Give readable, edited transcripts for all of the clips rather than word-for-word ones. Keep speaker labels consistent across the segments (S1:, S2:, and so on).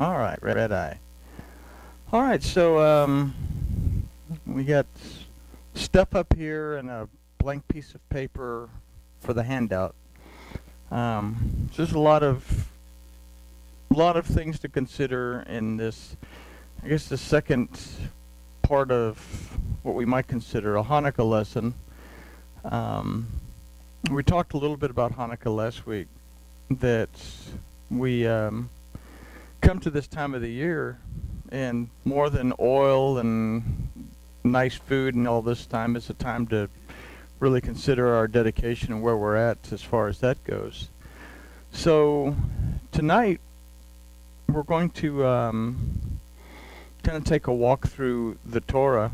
S1: All right, red eye. All right, so we got stuff up here and a blank piece of paper for the handout. Just a lot of things to consider in this. I guess the second part of what we might consider a Hanukkah lesson. We talked a little bit about Hanukkah last week. That we come to this time of the year, and more than oil and nice food and all this time, it's a time to really consider our dedication and where we're at as far as that goes. So tonight we're going to kind of take a walk through the Torah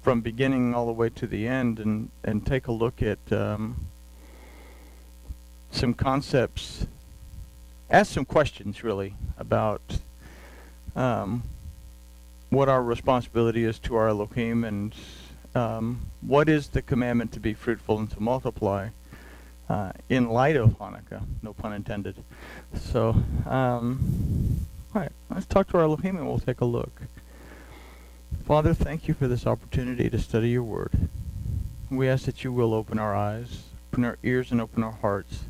S1: from beginning all the way to the end, and take a look at some concepts, ask some questions really about what our responsibility is to our Elohim, and what is the commandment to be fruitful and to multiply in light of Hanukkah, no pun intended. So, all right, let's talk to our Elohim and we'll take a look. Father, thank you for this opportunity to study your word. We ask that you will open our eyes, open our ears, and open our hearts,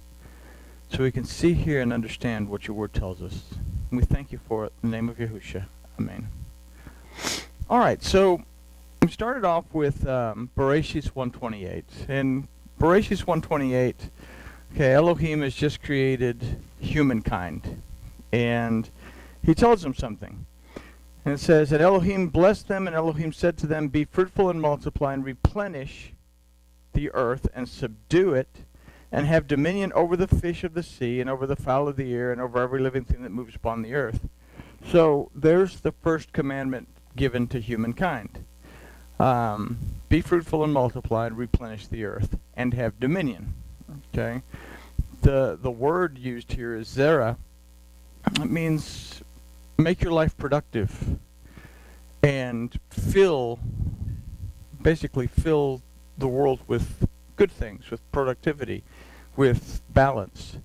S1: so we can see, hear, and understand what your word tells us. And we thank you for it in the name of Yahushua. Amen. All right, so we started off with Bereshit 1:28. And Bereshit 1:28, okay, Elohim has just created humankind. And he tells them something. And it says, and Elohim blessed them, and Elohim said to them, be fruitful and multiply, and replenish the earth, and subdue it, and have dominion over the fish of the sea, and over the fowl of the air, and over every living thing that moves upon the earth. So there's the first commandment given to humankind. Be fruitful and multiply, and replenish the earth, and have dominion. Okay? The word used here is zera. It means make your life productive, and basically fill the world with good things, with productivity, with balance.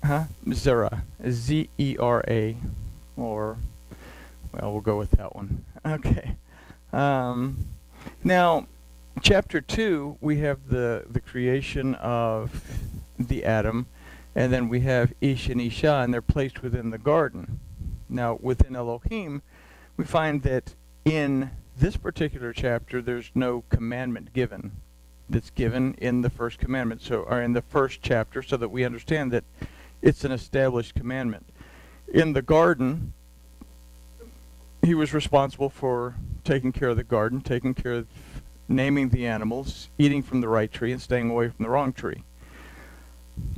S1: Zera. Z-E-R-A. Or, well, we'll go with that one. Okay. Now, chapter 2, we have the creation of the Adam, and then we have Ish and Isha, and they're placed within the garden. Now, within Elohim, we find that in this particular chapter, there's no commandment given. That's given in the first commandment, or in the first chapter, so that we understand that it's an established commandment. In the garden, he was responsible for taking care of the garden, taking care of naming the animals, eating from the right tree, and staying away from the wrong tree.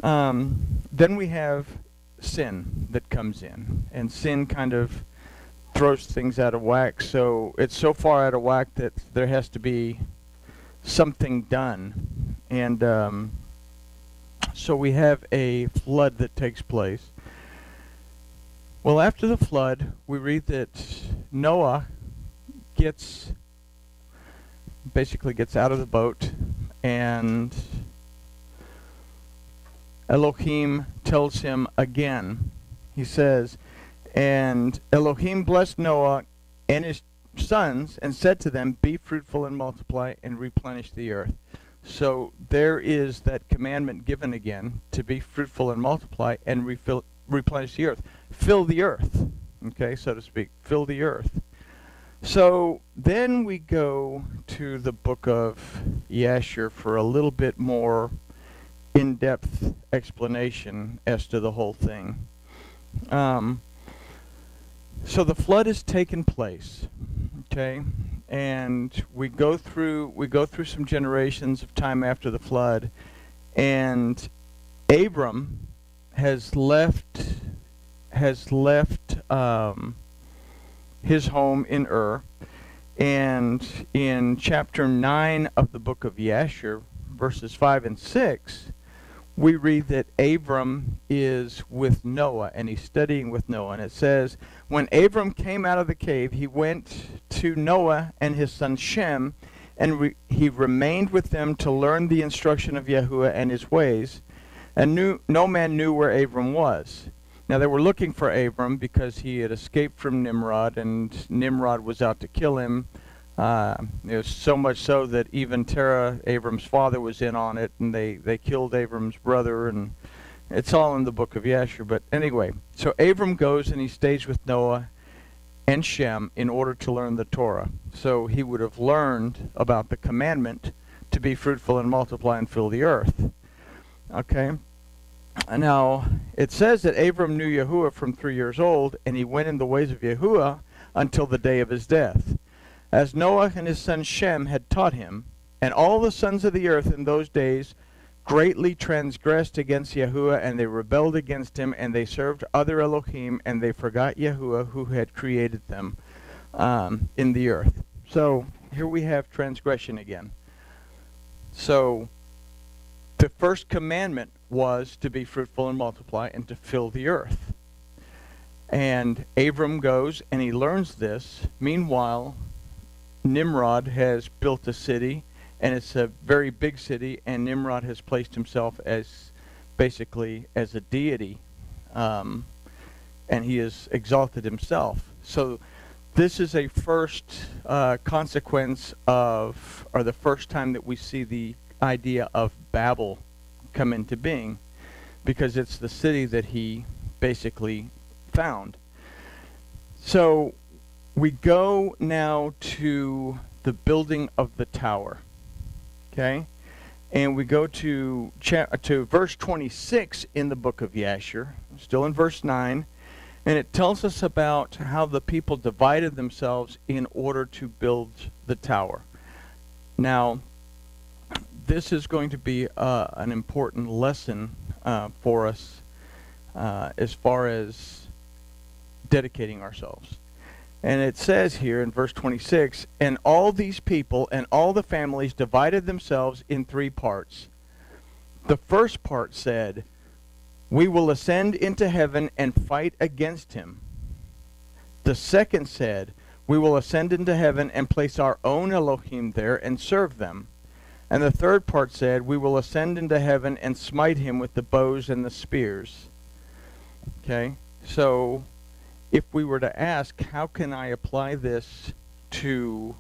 S1: Then we have sin that comes in, and sin kind of throws things out of whack. So it's so far out of whack that there has to be something done. And so we have a flood that takes place. Well, after the flood, we read that Noah basically gets out of the boat, and Elohim tells him again. He says, and Elohim blessed Noah and his sons and said to them, be fruitful and multiply and replenish the earth. So there is that commandment given again, to be fruitful and multiply and replenish the earth. Fill the earth, okay, so to speak. Fill the earth. So then we go to the book of Yashar for a little bit more in-depth explanation as to the whole thing. So the flood has taken place, okay, and we go through some generations of time after the flood, and Abram has left his home in Ur, and in chapter 9 of the book of Yashar, verses 5 and 6, we read that Abram is with Noah, and he's studying with Noah. And it says, when Abram came out of the cave, he went to Noah and his son Shem, and he remained with them to learn the instruction of Yahuwah and his ways. And no man knew where Abram was. Now they were looking for Abram because he had escaped from Nimrod, and Nimrod was out to kill him. It was so much so that even Terah, Abram's father, was in on it, and they killed Abram's brother, and it's all in the book of Yashar. But anyway, so Abram goes and he stays with Noah and Shem in order to learn the Torah. So he would have learned about the commandment to be fruitful and multiply and fill the earth. Okay? Now, it says that Abram knew Yahuwah from 3 years old, and he went in the ways of Yahuwah until the day of his death, as Noah and his son Shem had taught him. And all the sons of the earth in those days greatly transgressed against Yahuwah, and they rebelled against him, and they served other Elohim, and they forgot Yahuwah who had created them in the earth. So here we have transgression again. So the first commandment was to be fruitful and multiply and to fill the earth. And Abram goes and he learns this. Meanwhile, Nimrod has built a city, and it's a very big city, and Nimrod has placed himself as basically as a deity, and he has exalted himself. So this is a first consequence of, or the first time that we see the idea of Babel come into being, because it's the city that he basically found. So we go now to the building of the tower. Okay, and we go to verse 26 in the book of Yashar, still in verse 9, and it tells us about how the people divided themselves in order to build the tower. Now, this is going to be an important lesson for us as far as dedicating ourselves. And it says here in verse 26, and all these people and all the families divided themselves in 3 parts. The first part said, we will ascend into heaven and fight against him. The second said, we will ascend into heaven and place our own Elohim there and serve them. And the third part said, we will ascend into heaven and smite him with the bows and the spears. Okay, so if we were to ask, how can I apply this to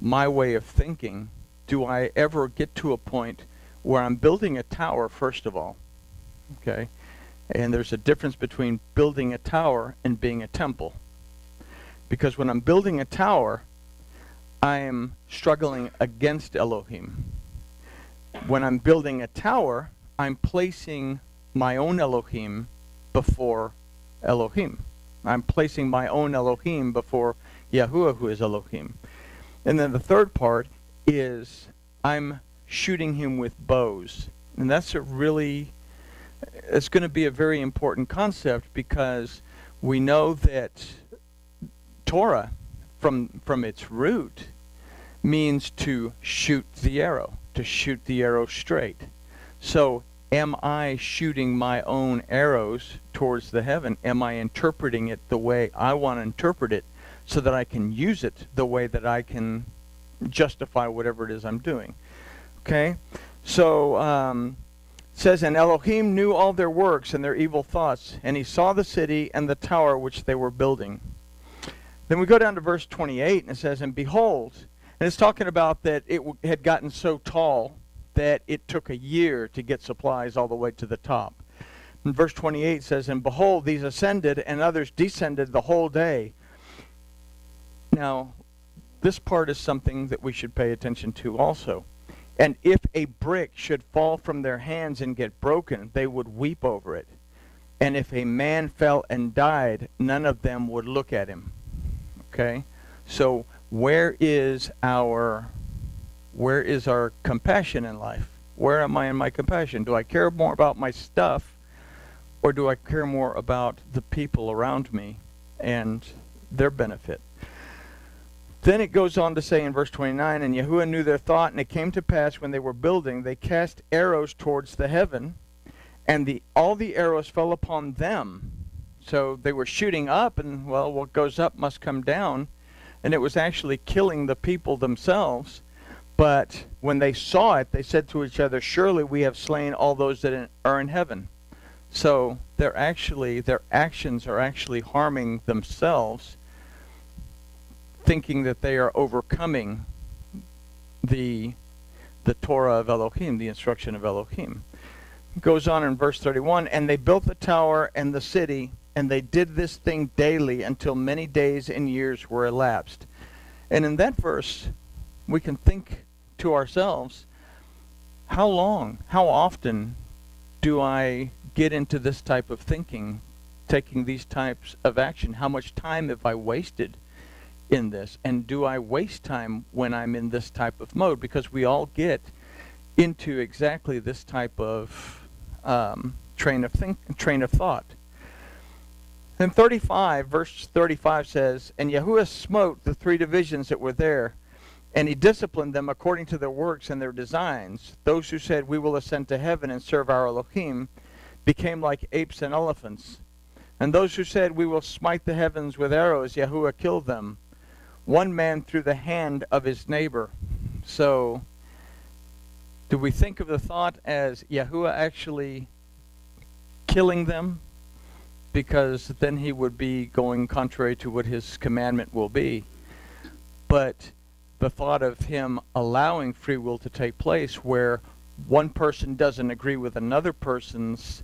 S1: my way of thinking, do I ever get to a point where I'm building a tower, first of all? Okay, and there's a difference between building a tower and being a temple. Because when I'm building a tower, I am struggling against Elohim. When I'm building a tower, I'm placing my own Elohim before Elohim. I'm placing my own Elohim before Yahuwah, who is Elohim. And then the third part is I'm shooting him with bows. And that's it's going to be a very important concept, because we know that Torah, from its root, means to shoot the arrow straight. So am I shooting my own arrows towards the heaven? Am I interpreting it the way I want to interpret it, so that I can use it the way that I can justify whatever it is I'm doing? Okay? So it says, and Elohim knew all their works and their evil thoughts, and he saw the city and the tower which they were building. Then we go down to verse 28, and it says, and behold, and it's talking about that it had gotten so tall that it took a year to get supplies all the way to the top. And verse 28 says, and behold, these ascended, and others descended the whole day. Now, this part is something that we should pay attention to also. And if a brick should fall from their hands and get broken, they would weep over it. And if a man fell and died, none of them would look at him. Okay? So where is our compassion in life? Where am I in my compassion? Do I care more about my stuff, or do I care more about the people around me and their benefit? Then it goes on to say in verse 29, and Yahuwah knew their thought, and it came to pass when they were building, they cast arrows towards the heaven, and all the arrows fell upon them. So they were shooting up, and well, what goes up must come down, and it was actually killing the people themselves. But when they saw it, they said to each other, surely we have slain all those that are in heaven. So their actions are actually harming themselves, thinking that they are overcoming the Torah of Elohim, the instruction of Elohim. It goes on in verse 31, and they built the tower and the city, and they did this thing daily until many days and years were elapsed. And in that verse, we can think to ourselves, how long, how often do I get into this type of thinking, taking these types of action? How much time have I wasted in this? And do I waste time when I'm in this type of mode? Because we all get into exactly this type of train of thought. And verse 35 says, and Yahuwah smote the 3 divisions that were there, and he disciplined them according to their works and their designs. Those who said, we will ascend to heaven and serve our Elohim, became like apes and elephants. And those who said, we will smite the heavens with arrows, Yahuwah killed them, one man through the hand of his neighbor. So, do we think of the thought as Yahuwah actually killing them? Because then he would be going contrary to what his commandment will be. But the thought of him allowing free will to take place where one person doesn't agree with another person's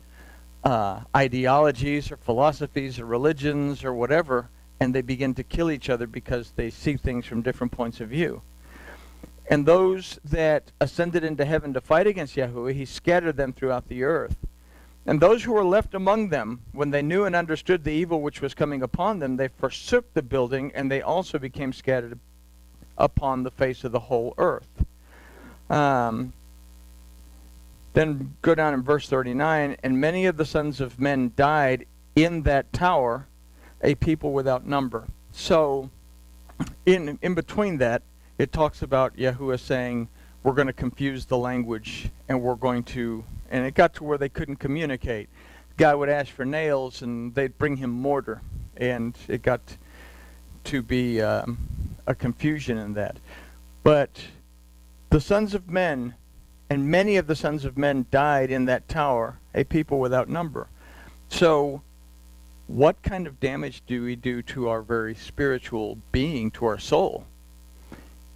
S1: ideologies or philosophies or religions or whatever, and they begin to kill each other because they see things from different points of view. And those that ascended into heaven to fight against Yahuwah, he scattered them throughout the earth. And those who were left among them, when they knew and understood the evil which was coming upon them, they forsook the building, and they also became scattered upon the face of the whole earth. Then go down in verse 39, and many of the sons of men died in that tower, a people without number. So, in between that, it talks about Yahuwah saying, we're going to confuse the language, and we're going to, and it got to where they couldn't communicate. The guy would ask for nails, and they'd bring him mortar, and it got to be a confusion in that. But the sons of men, and many of the sons of men died in that tower, a people without number. So, what kind of damage do we do to our very spiritual being, to our soul,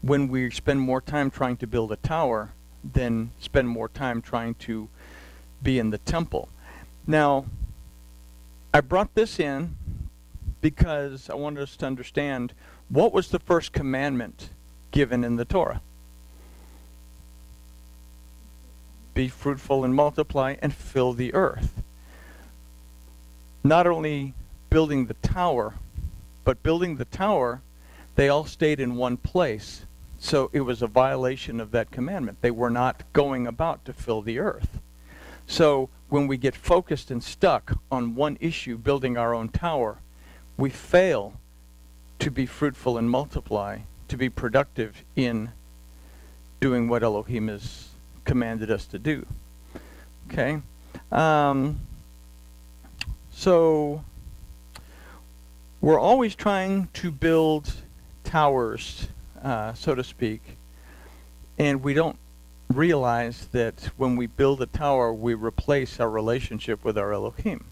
S1: when we spend more time trying to build a tower than spend more time trying to be in the temple? Now, I brought this in because I wanted us to understand what was the first commandment given in the Torah. Be fruitful and multiply and fill the earth. Not only building the tower, but building the tower, they all stayed in one place. So it was a violation of that commandment. They were not going about to fill the earth. So when we get focused and stuck on one issue, building our own tower, we fail to be fruitful and multiply, to be productive in doing what Elohim has commanded us to do. Okay? So we're always trying to build towers, so to speak, and we don't realize that when we build a tower, we replace our relationship with our Elohim.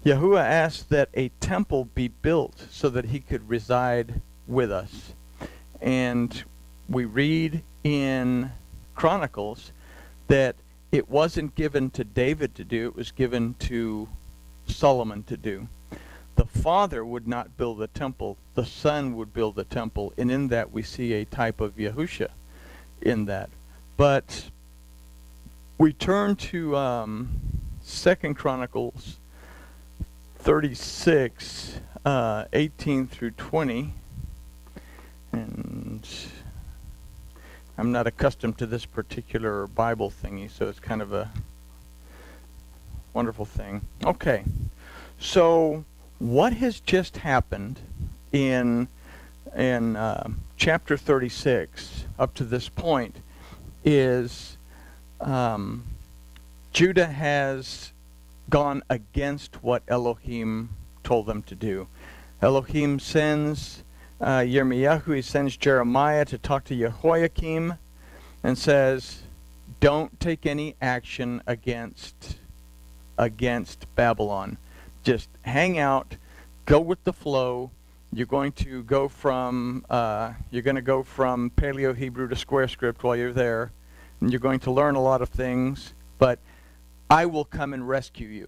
S1: Yahuwah asked that a temple be built so that he could reside with us. And we read in Chronicles that it wasn't given to David to do, it was given to Solomon to do. The Father would not build the temple, the Son would build the temple, and in that we see a type of Yahusha in that. But we turn to 2 Chronicles 36, 18 through 20, and I'm not accustomed to this particular Bible thingy, so it's kind of a wonderful thing. Okay, so what has just happened in chapter 36 up to this point is Judah has gone against what Elohim told them to do. Elohim sends Yirmiyahu, he sends Jeremiah to talk to Jehoiakim and says, don't take any action against against Babylon. Just hang out, go with the flow. You're going to go from Paleo Hebrew to Square Script while you're there, and you're going to learn a lot of things, but I will come and rescue you.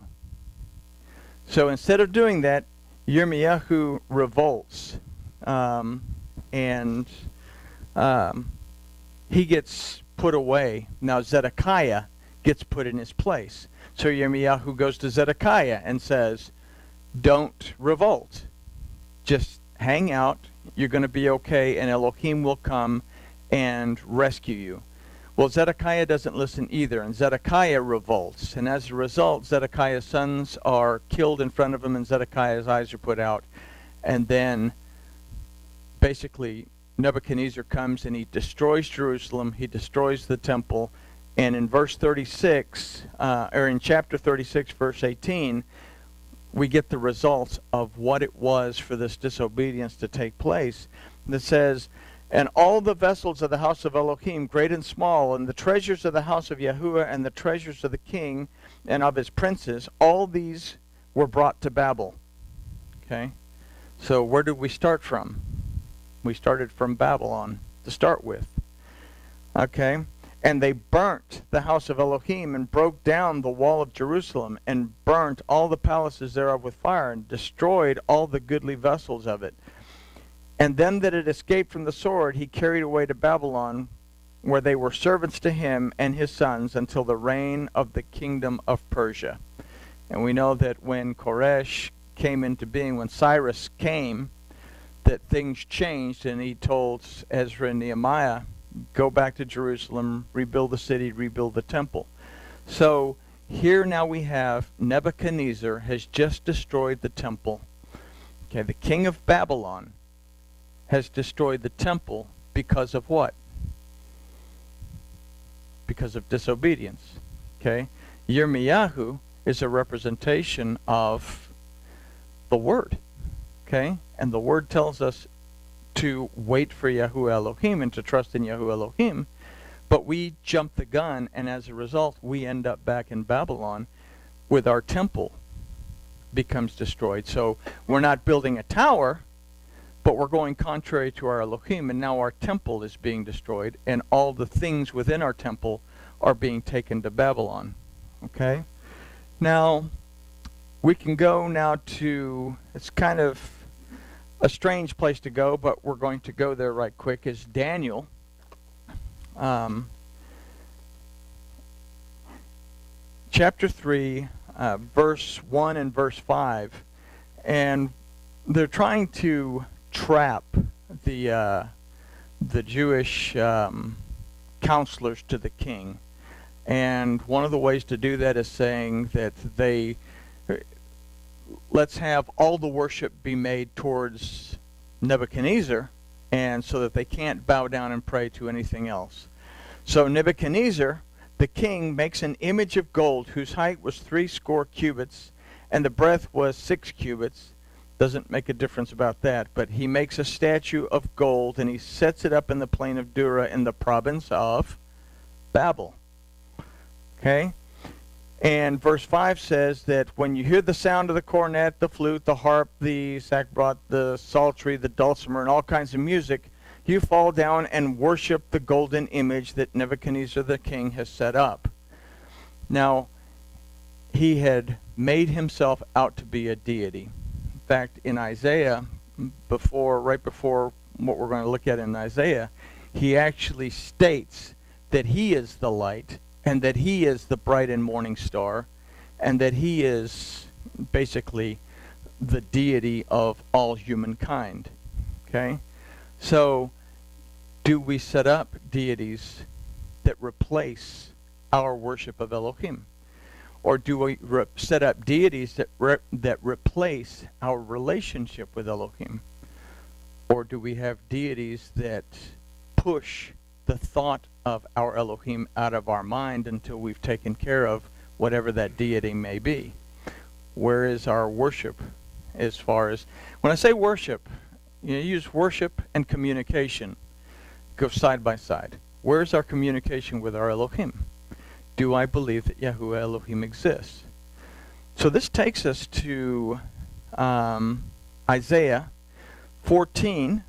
S1: So instead of doing that, Yirmiyahu revolts, and he gets put away. Now Zedekiah gets put in his place. So Yirmiyahu goes to Zedekiah and says, don't revolt. Just hang out. You're going to be okay, and Elohim will come and rescue you. Well, Zedekiah doesn't listen either, and Zedekiah revolts. And as a result, Zedekiah's sons are killed in front of him, and Zedekiah's eyes are put out. And then, basically, Nebuchadnezzar comes and he destroys Jerusalem. He destroys the temple. And in verse 36, or in chapter 36, verse 18, we get the results of what it was for this disobedience to take place. And it says, and all the vessels of the house of Elohim, great and small, and the treasures of the house of Yahuwah, and the treasures of the king and of his princes, all these were brought to Babel. Okay? So where did we start from? We started from Babylon to start with. Okay? And they burnt the house of Elohim, and broke down the wall of Jerusalem, and burnt all the palaces thereof with fire, and destroyed all the goodly vessels of it. And them that had escaped from the sword he carried away to Babylon, where they were servants to him and his sons, until the reign of the kingdom of Persia. And we know that when Koresh came into being, when Cyrus came, that things changed, and he told Ezra and Nehemiah, go back to Jerusalem, rebuild the city, rebuild the temple. So here now we have Nebuchadnezzar has just destroyed the temple. Okay, the king of Babylon has destroyed the temple because of what? Because of disobedience. Okay? Yirmiyahu is a representation of the word. Okay? And the word tells us to wait for Yahuwah Elohim and to trust in Yahuwah Elohim, but we jump the gun, and as a result we end up back in Babylon with our temple becomes destroyed. So we're not building a tower, but we're going contrary to our Elohim, and now our temple is being destroyed, and all the things within our temple are being taken to Babylon. Okay? Now, we can go now to, it's kind of a strange place to go, but we're going to go there right quick, is Daniel. Chapter 3, verse 1 and verse 5. And they're trying to trap the Jewish counselors to the king. And one of the ways to do that is saying that let's have all the worship be made towards Nebuchadnezzar, and so that they can't bow down and pray to anything else. So Nebuchadnezzar, the king, makes an image of gold whose height was 60 cubits, and the breadth was 6 cubits. Doesn't make a difference about that, but he makes a statue of gold, and he sets it up in the plain of Dura in the province of Babel. Okay? And verse 5 says that when you hear the sound of the cornet, the flute, the harp, the sackbut, the psaltery, the dulcimer, and all kinds of music, you fall down and worship the golden image that Nebuchadnezzar the king has set up. Now, he had made himself out to be a deity. In fact, in Isaiah, right before what we're going to look at in Isaiah, he actually states that he is the light, and that he is the bright and morning star, and that he is basically the deity of all humankind. Okay? So, do we set up deities that replace our worship of Elohim? Or do we set up deities that replace our relationship with Elohim? Or do we have deities that push the thought of our Elohim out of our mind until we've taken care of whatever that deity may be? Where is our worship? As far as, when I say worship, you use worship and communication. Go side by side. Where is our communication with our Elohim? Do I believe that Yahuwah Elohim exists? So this takes us to Isaiah 14,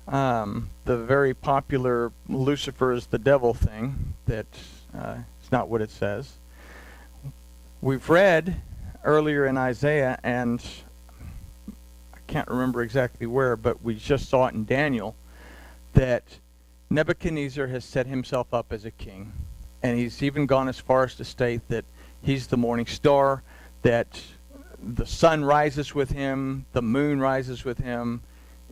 S1: the very popular Lucifer is the devil thing. That's not what it says. We've read earlier in Isaiah, and I can't remember exactly where, but we just saw it in Daniel, that Nebuchadnezzar has set himself up as a king. And he's even gone as far as to state that he's the morning star, that the sun rises with him, the moon rises with him.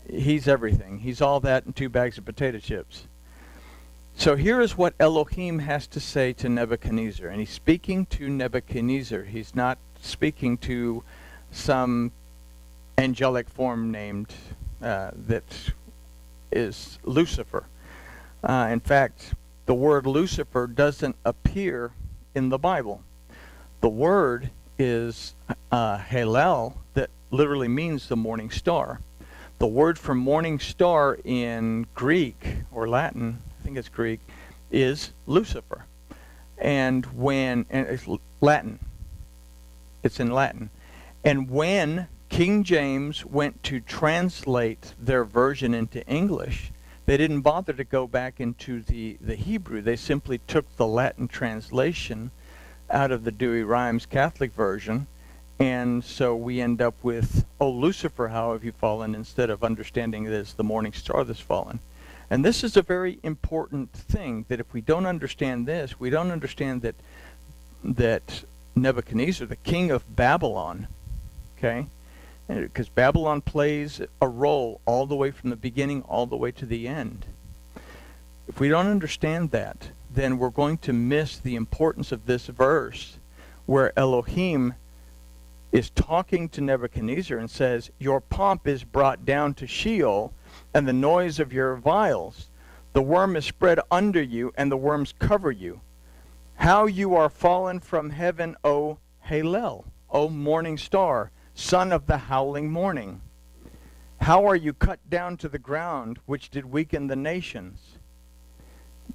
S1: He's everything. He's all that and 2 bags of potato chips. So here is what Elohim has to say to Nebuchadnezzar. And he's speaking to Nebuchadnezzar. He's not speaking to some angelic form named that is Lucifer. In fact, the word Lucifer doesn't appear in the Bible. The word is Hallel, that literally means the morning star. The word for morning star in Greek or Latin, I think it's Greek, is Lucifer. And it's Latin. It's in Latin. And when King James went to translate their version into English, they didn't bother to go back into the Hebrew. They simply took the Latin translation out of the Douay-Rheims Catholic version, and so we end up with, "Oh, Lucifer, how have you fallen?" instead of understanding it as the morning star that's fallen. And this is a very important thing, that if we don't understand this, we don't understand that Nebuchadnezzar, the king of Babylon, okay, because Babylon plays a role all the way from the beginning all the way to the end. If we don't understand that, then we're going to miss the importance of this verse where Elohim is talking to Nebuchadnezzar and says, "Your pomp is brought down to Sheol, and the noise of your vials. The worm is spread under you, and the worms cover you. How you are fallen from heaven, O Hallel, O morning star, son of the howling morning. How are you cut down to the ground, which did weaken the nations?"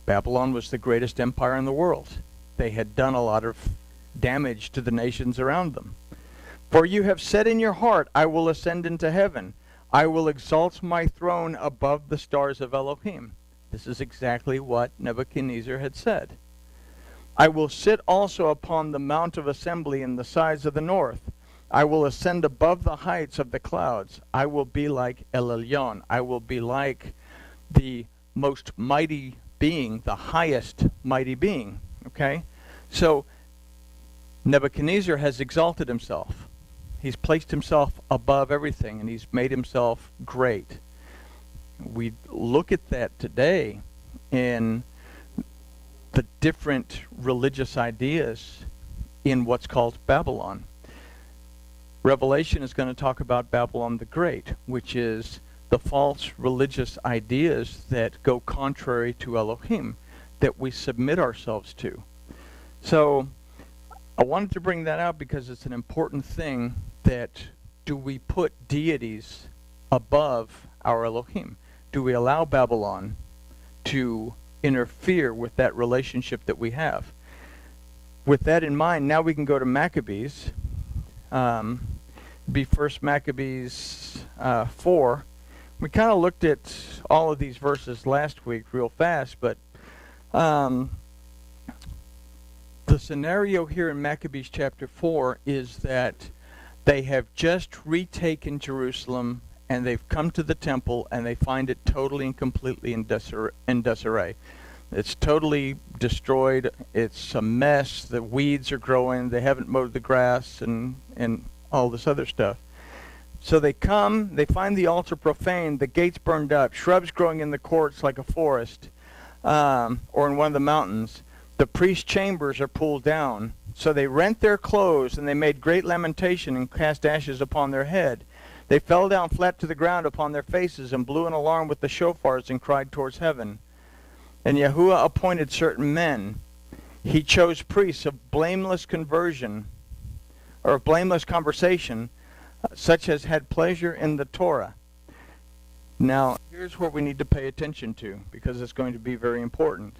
S1: Babylon was the greatest empire in the world. They had done a lot of damage to the nations around them. "For you have said in your heart, I will ascend into heaven. I will exalt my throne above the stars of Elohim." This is exactly what Nebuchadnezzar had said. "I will sit also upon the mount of assembly in the sides of the north. I will ascend above the heights of the clouds. I will be like El Elyon. I will be like the most mighty being, the highest mighty being." Okay? So Nebuchadnezzar has exalted himself. He's placed himself above everything, and he's made himself great. We look at that today in the different religious ideas in what's called Babylon. Revelation is going to talk about Babylon the Great, which is the false religious ideas that go contrary to Elohim, that we submit ourselves to. So I wanted to bring that out because it's an important thing, that do we put deities above our Elohim? Do we allow Babylon to interfere with that relationship that we have? With that in mind, now we can go to Maccabees. Be First Maccabees 4. We kind of looked at all of these verses last week real fast, but the scenario here in Maccabees chapter 4 is that they have just retaken Jerusalem, and they've come to the temple, and they find it totally and completely in disarray. It's totally destroyed. It's a mess. The weeds are growing. They haven't mowed the grass and all this other stuff. So they come, they find the altar profaned, the gates burned up, shrubs growing in the courts like a forest, or in one of the mountains. The priest's chambers are pulled down. So they rent their clothes, and they made great lamentation and cast ashes upon their head. They fell down flat to the ground upon their faces and blew an alarm with the shofars and cried towards heaven. And Yahuwah appointed certain men. He chose priests of blameless conversion, or of blameless conversation, such as had pleasure in the Torah. Now, here's what we need to pay attention to, because it's going to be very important.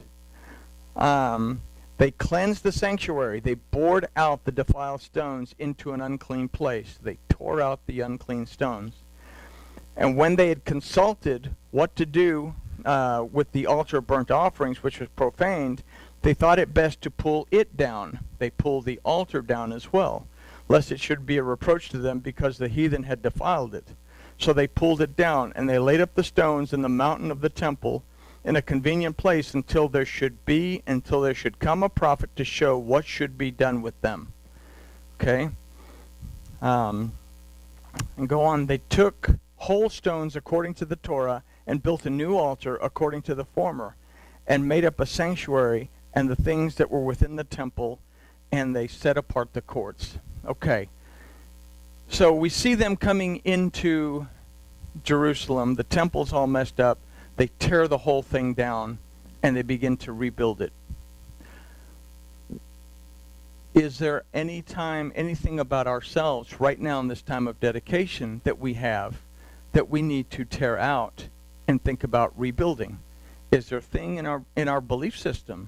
S1: They cleansed the sanctuary. They bored out the defiled stones into an unclean place. They tore out the unclean stones. And when they had consulted what to do with the altar of burnt offerings, which was profaned, they thought it best to pull it down. They pulled the altar down as well, lest it should be a reproach to them because the heathen had defiled it. So they pulled it down, and they laid up the stones in the mountain of the temple in a convenient place until there should come a prophet to show what should be done with them. Okay? And go on. They took whole stones according to the Torah and built a new altar according to the former, and made up a sanctuary and the things that were within the temple, and they set apart the courts. Okay. So we see them coming into Jerusalem. The temple's all messed up. They tear the whole thing down, and they begin to rebuild it. Is there anything about ourselves right now in this time of dedication that we have that we need to tear out and think about rebuilding? Is there a thing in our belief systems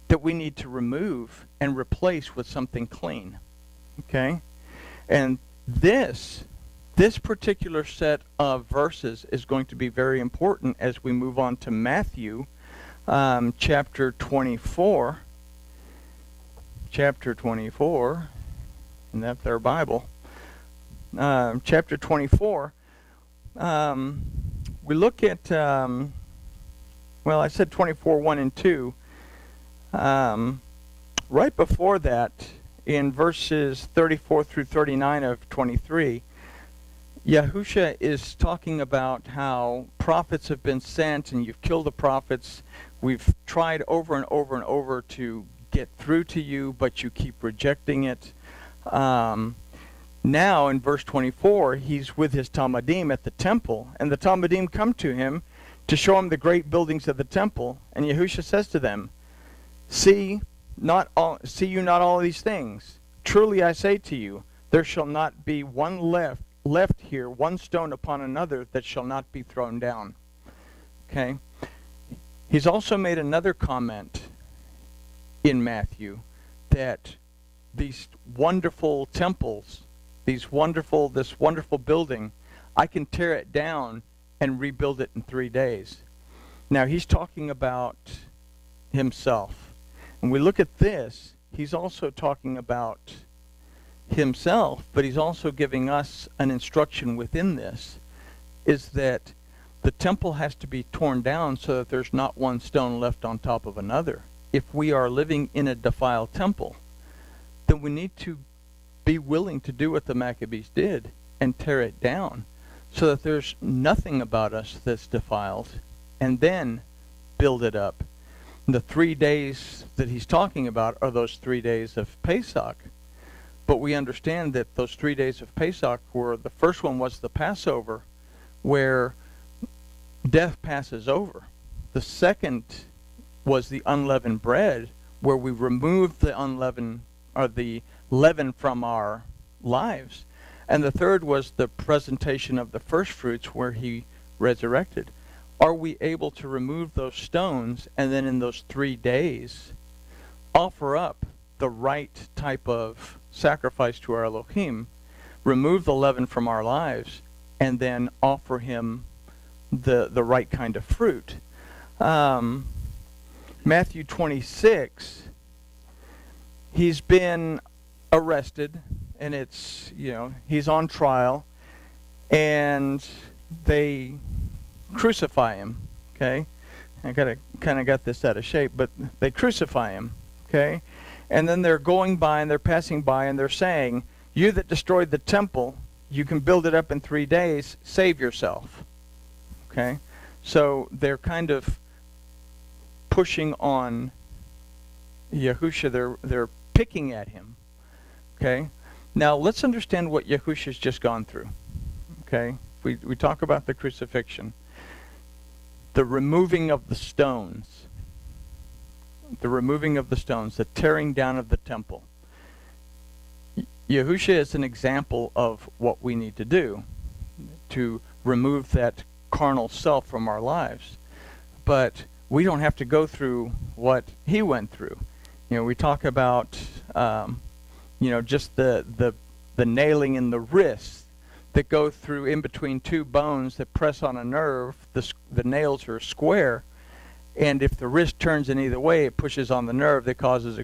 S1: that we need to remove and replace with something clean? Okay? And this particular set of verses is going to be very important as we move on to Matthew chapter 24. Chapter 24, and that's our Bible. Chapter 24. We look at, I said 24, 1 and 2. Right before that, in verses 34 through 39 of 23, Yahusha is talking about how prophets have been sent and you've killed the prophets. We've tried over and over and over to get through to you, but you keep rejecting it. Now in verse 24, he's with his Talmudim at the temple, and the Talmudim come to him to show him the great buildings of the temple, and Yahusha says to them, See you not all these things? Truly I say to you, there shall not be one left here, one stone upon another that shall not be thrown down. Okay? He's also made another comment in Matthew that these wonderful temples, this wonderful building, I can tear it down and rebuild it in 3 days. Now he's talking about himself. And we look at this, he's also talking about himself, but he's also giving us an instruction within this, is that the temple has to be torn down so that there's not one stone left on top of another. If we are living in a defiled temple, then we need to be willing to do what the Maccabees did and tear it down so that there's nothing about us that's defiled, and then build it up. The 3 days that he's talking about are those 3 days of Pesach. But we understand that those 3 days of Pesach the first one was the Passover, where death passes over. The second was the unleavened bread, where we removed the leaven from our lives. And the third was the presentation of the first fruits, where he resurrected. Are we able to remove those stones and then in those 3 days offer up the right type of sacrifice to our Elohim, remove the leaven from our lives, and then offer him the right kind of fruit? Matthew 26, he's been arrested, and he's on trial, and they crucify him. Okay, I kind of got this out of shape, but they crucify him. Okay, and then they're going by and they're passing by and they're saying, "You that destroyed the temple, you can build it up in 3 days. Save yourself." Okay, so they're kind of pushing on Yahusha. They're picking at him. Okay, now let's understand what Yahusha's just gone through. Okay, we talk about the crucifixion, the removing of the stones, the tearing down of the temple. Yahusha is an example of what we need to do to remove that carnal self from our lives. But we don't have to go through what he went through. You know, we talk about, you know, just the nailing in the wrist that go through in between two bones that press on a nerve. The nails are square, and if the wrist turns in either way, it pushes on the nerve that causes